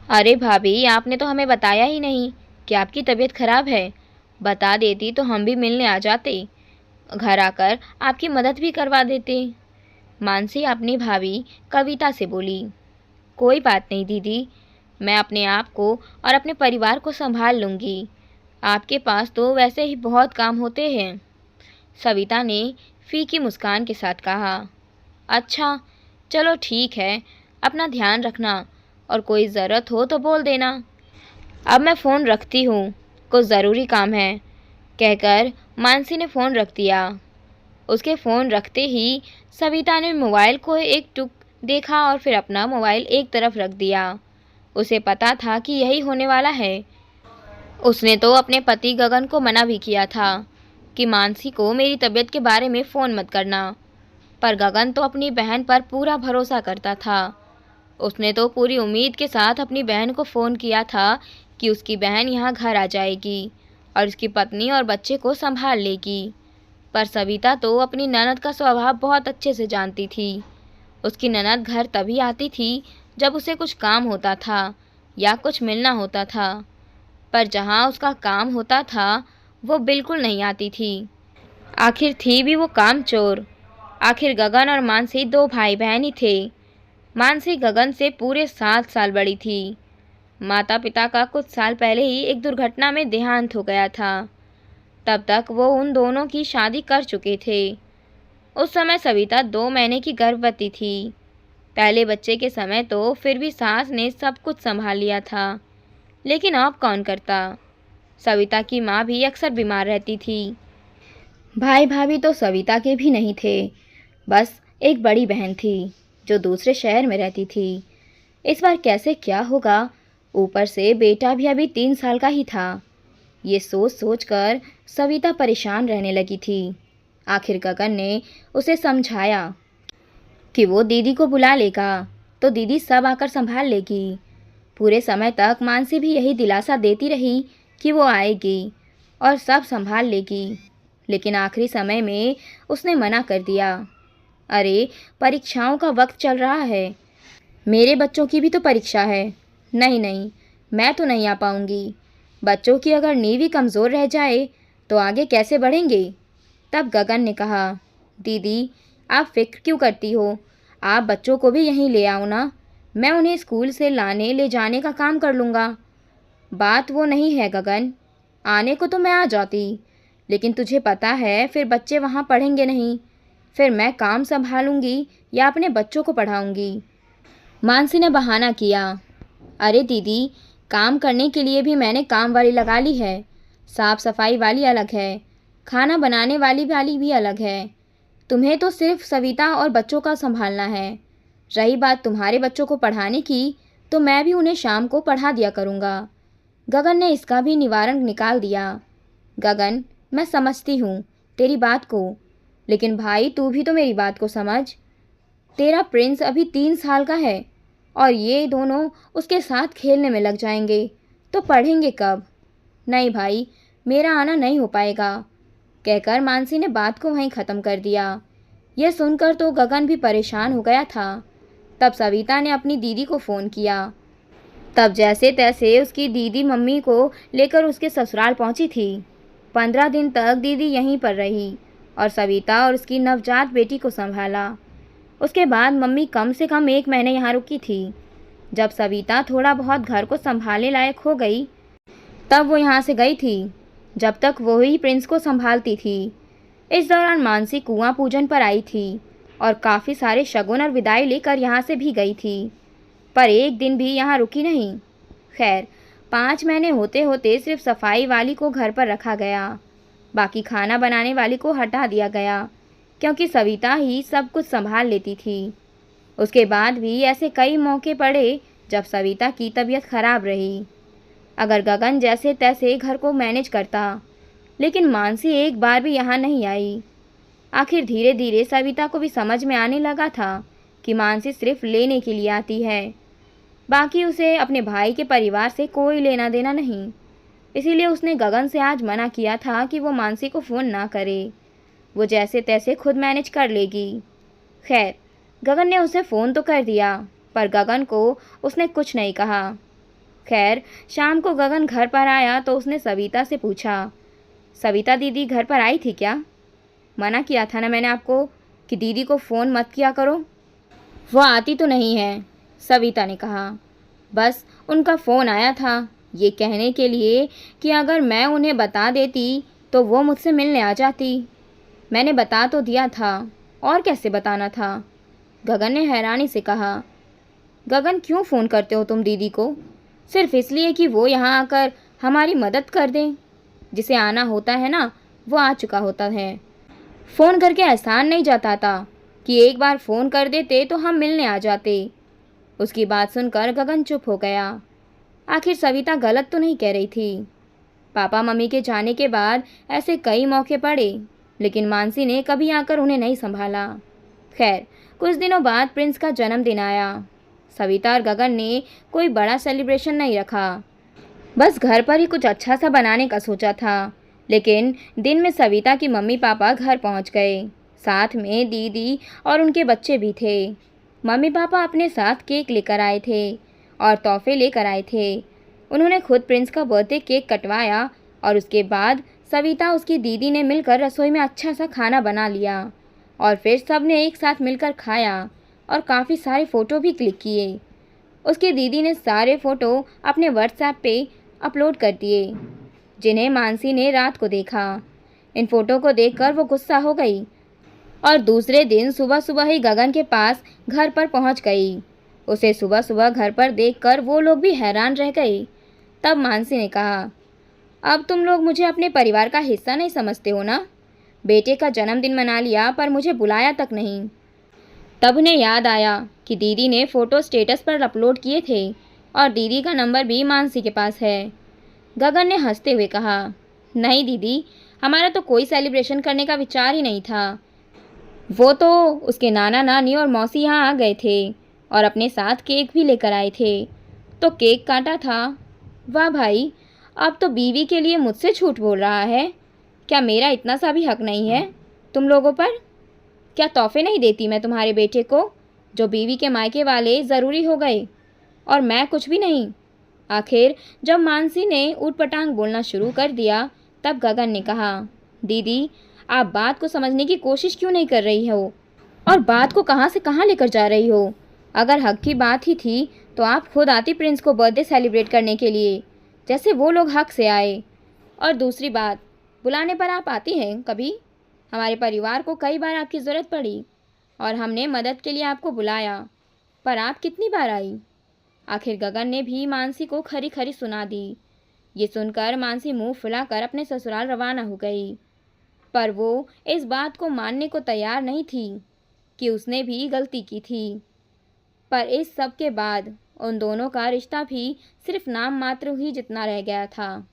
अरे भाभी, आपने तो हमें बताया ही नहीं कि आपकी तबीयत खराब है। बता देती तो हम भी मिलने आ जाते। घर आकर आपकी मदद भी करवा देते। मानसी अपनी भाभी कविता से बोली। कोई बात नहीं दीदी, मैं अपने आप को और अपने परिवार को संभाल लूँगी। आपके पास तो वैसे ही बहुत काम होते हैं। सविता ने फीकी मुस्कान के साथ कहा। अच्छा, चलो ठीक है, अपना ध्यान रखना और कोई ज़रूरत हो तो बोल देना। अब मैं फ़ोन रखती हूँ, कुछ ज़रूरी काम है, कहकर मानसी ने फ़ोन रख दिया। उसके फ़ोन रखते ही सविता ने मोबाइल को एक टुक देखा और फिर अपना मोबाइल एक तरफ रख दिया। उसे पता था कि यही होने वाला है। उसने तो अपने पति गगन को मना भी किया था कि मानसी को मेरी तबीयत के बारे में फ़ोन मत करना, पर गगन तो अपनी बहन पर पूरा भरोसा करता था। उसने तो पूरी उम्मीद के साथ अपनी बहन को फ़ोन किया था कि उसकी बहन यहाँ घर आ जाएगी और उसकी पत्नी और बच्चे को संभाल लेगी। पर सविता तो अपनी ननद का स्वभाव बहुत अच्छे से जानती थी। उसकी ननद घर तभी आती थी जब उसे कुछ काम होता था या कुछ मिलना होता था, पर जहाँ उसका काम होता था वो बिल्कुल नहीं आती थी। आखिर थी भी वो काम चोर। आखिर गगन और मानसी दो भाई बहन ही थे। मानसी गगन से पूरे 7 साल बड़ी थी। माता पिता का कुछ साल पहले ही एक दुर्घटना में देहांत हो गया था। तब तक वो उन दोनों की शादी कर चुके थे। उस समय सविता 2 महीने की गर्भवती थी। पहले बच्चे के समय तो फिर भी सास ने सब कुछ संभाल लिया था, लेकिन अब कौन करता। सविता की माँ भी अक्सर बीमार रहती थी। भाई भाभी तो सविता के भी नहीं थे, बस एक बड़ी बहन थी जो दूसरे शहर में रहती थी। इस बार कैसे क्या होगा, ऊपर से बेटा भी अभी 3 साल का ही था। ये सोच सोच कर सविता परेशान रहने लगी थी। आखिर गगन ने उसे समझाया कि वो दीदी को बुला लेगा तो दीदी सब आकर संभाल लेगी। पूरे समय तक मानसी भी यही दिलासा देती रही कि वो आएगी और सब संभाल लेगी, लेकिन आखिरी समय में उसने मना कर दिया। अरे, परीक्षाओं का वक्त चल रहा है, मेरे बच्चों की भी तो परीक्षा है। नहीं नहीं, मैं तो नहीं आ पाऊँगी। बच्चों की अगर नींव ही कमज़ोर रह जाए तो आगे कैसे बढ़ेंगे। तब गगन ने कहा, दीदी आप फिक्र क्यों करती हो, आप बच्चों को भी यहीं ले आओ ना, मैं उन्हें स्कूल से लाने ले जाने का काम कर लूँगा। बात वो नहीं है गगन, आने को तो मैं आ जाती, लेकिन तुझे पता है फिर बच्चे वहाँ पढ़ेंगे नहीं, फिर मैं काम संभालूंगी या अपने बच्चों को पढ़ाऊंगी। मानसी ने बहाना किया। अरे दीदी, काम करने के लिए भी मैंने काम वाली लगा ली है। साफ सफाई वाली अलग है, खाना बनाने वाली भी अलग है। तुम्हें तो सिर्फ सविता और बच्चों का संभालना है। रही बात तुम्हारे बच्चों को पढ़ाने की, तो मैं भी उन्हें शाम को पढ़ा दिया करूँगा। गगन ने इसका भी निवारण निकाल दिया। गगन, मैं समझती हूँ तेरी बात को, लेकिन भाई तू भी तो मेरी बात को समझ। तेरा प्रिंस अभी 3 साल का है और ये दोनों उसके साथ खेलने में लग जाएंगे, तो पढ़ेंगे कब। नहीं भाई, मेरा आना नहीं हो पाएगा, कहकर मानसी ने बात को वहीं ख़त्म कर दिया। यह सुनकर तो गगन भी परेशान हो गया था। तब सविता ने अपनी दीदी को फ़ोन किया। तब जैसे तैसे उसकी दीदी मम्मी को लेकर उसके ससुराल पहुंची थी। 15 दिन तक दीदी यहीं पर रही और सविता और उसकी नवजात बेटी को संभाला। उसके बाद मम्मी कम से कम 1 महीने यहाँ रुकी थी। जब सविता थोड़ा बहुत घर को संभालने लायक हो गई, तब वो यहाँ से गई थी। जब तक वो ही प्रिंस को संभालती थी। इस दौरान मानसी कुआं पूजन पर आई थी और काफ़ी सारे शगुन और विदाई लेकर यहाँ से भी गई थी, पर एक दिन भी यहाँ रुकी नहीं। खैर, 5 महीने होते होते सिर्फ सफाई वाली को घर पर रखा गया, बाकी खाना बनाने वाली को हटा दिया गया, क्योंकि सविता ही सब कुछ संभाल लेती थी। उसके बाद भी ऐसे कई मौके पड़े जब सविता की तबीयत खराब रही। अगर गगन जैसे तैसे घर को मैनेज करता, लेकिन मानसी एक बार भी यहाँ नहीं आई। आखिर धीरे धीरे सविता को भी समझ में आने लगा था कि मानसी सिर्फ लेने के लिए आती है, बाकी उसे अपने भाई के परिवार से कोई लेना देना नहीं। इसीलिए उसने गगन से आज मना किया था कि वो मानसी को फ़ोन ना करे, वो जैसे तैसे खुद मैनेज कर लेगी। खैर, गगन ने उसे फ़ोन तो कर दिया, पर गगन को उसने कुछ नहीं कहा। खैर शाम को गगन घर पर आया तो उसने सविता से पूछा, सविता दीदी घर पर आई थी क्या? मना किया था ना मैंने आपको कि दीदी को फ़ोन मत किया करो। वो आती तो नहीं है, सविता ने कहा। बस उनका फ़ोन आया था ये कहने के लिए कि अगर मैं उन्हें बता देती तो वो मुझसे मिलने आ जाती। मैंने बता तो दिया था, और कैसे बताना था? गगन ने हैरानी से कहा। गगन क्यों फ़ोन करते हो तुम दीदी को? सिर्फ इसलिए कि वो यहाँ आकर हमारी मदद कर दें? जिसे आना होता है ना, वो आ चुका होता है। फ़ोन करके एहसान नहीं जताता कि एक बार फ़ोन कर देते तो हम मिलने आ जाते। उसकी बात सुनकर गगन चुप हो गया। आखिर सविता गलत तो नहीं कह रही थी। पापा मम्मी के जाने के बाद ऐसे कई मौके पड़े, लेकिन मानसी ने कभी आकर उन्हें नहीं संभाला। खैर कुछ दिनों बाद प्रिंस का जन्मदिन आया। सविता और गगन ने कोई बड़ा सेलिब्रेशन नहीं रखा, बस घर पर ही कुछ अच्छा सा बनाने का सोचा था। लेकिन दिन में सविता की मम्मी पापा घर पहुंच गए। साथ में दीदी और उनके बच्चे भी थे। मम्मी पापा अपने साथ केक लेकर आए थे और तोहफे लेकर आए थे। उन्होंने खुद प्रिंस का बर्थडे केक कटवाया और उसके बाद सविता उसकी दीदी ने मिलकर रसोई में अच्छा सा खाना बना लिया और फिर सब ने एक साथ मिलकर खाया और काफ़ी सारे फ़ोटो भी क्लिक किए। उसकी दीदी ने सारे फ़ोटो अपने व्हाट्सएप पे अपलोड कर दिए, जिन्हें मानसी ने रात को देखा। इन फ़ोटो को देखकर वो गुस्सा हो गई और दूसरे दिन सुबह सुबह ही गगन के पास घर पर पहुंच गई। उसे सुबह सुबह घर पर देखकर वो लोग भी हैरान रह गए। तब मानसी ने कहा, अब तुम लोग मुझे अपने परिवार का हिस्सा नहीं समझते हो ना? बेटे का जन्मदिन मना लिया पर मुझे बुलाया तक नहीं। तब उन्हें याद आया कि दीदी ने फ़ोटो स्टेटस पर अपलोड किए थे और दीदी का नंबर भी मानसी के पास है। गगन ने हंसते हुए कहा, नहीं दीदी, हमारा तो कोई सेलिब्रेशन करने का विचार ही नहीं था। वो तो उसके नाना नानी और मौसी यहाँ आ गए थे और अपने साथ केक भी लेकर आए थे, तो केक काटा था। वाह भाई, अब तो बीवी के लिए मुझसे झूठ बोल रहा है। क्या मेरा इतना सा भी हक नहीं है तुम लोगों पर? क्या तोहफे नहीं देती मैं तुम्हारे बेटे को, जो बीवी के मायके वाले ज़रूरी हो गए, और मैं कुछ भी नहीं? आखिर जब मानसी ने ऊटपटांग बोलना शुरू कर दिया तब गगन ने कहा, दीदी आप बात को समझने की कोशिश क्यों नहीं कर रही हो और बात को कहाँ से कहाँ लेकर जा रही हो? अगर हक की बात ही थी तो आप खुद आती प्रिंस को बर्थडे सेलिब्रेट करने के लिए, जैसे वो लोग हक से आए। और दूसरी बात, बुलाने पर आप आती हैं कभी? हमारे परिवार को कई बार आपकी ज़रूरत पड़ी और हमने मदद के लिए आपको बुलाया, पर आप कितनी बार आई? आखिर गगन ने भी मानसी को खरी खरी सुना दी। ये सुनकर मानसी मुंह फुलाकर अपने ससुराल रवाना हो गई, पर वो इस बात को मानने को तैयार नहीं थी कि उसने भी गलती की थी। पर इस सब के बाद उन दोनों का रिश्ता भी सिर्फ नाम मात्र ही जितना रह गया था।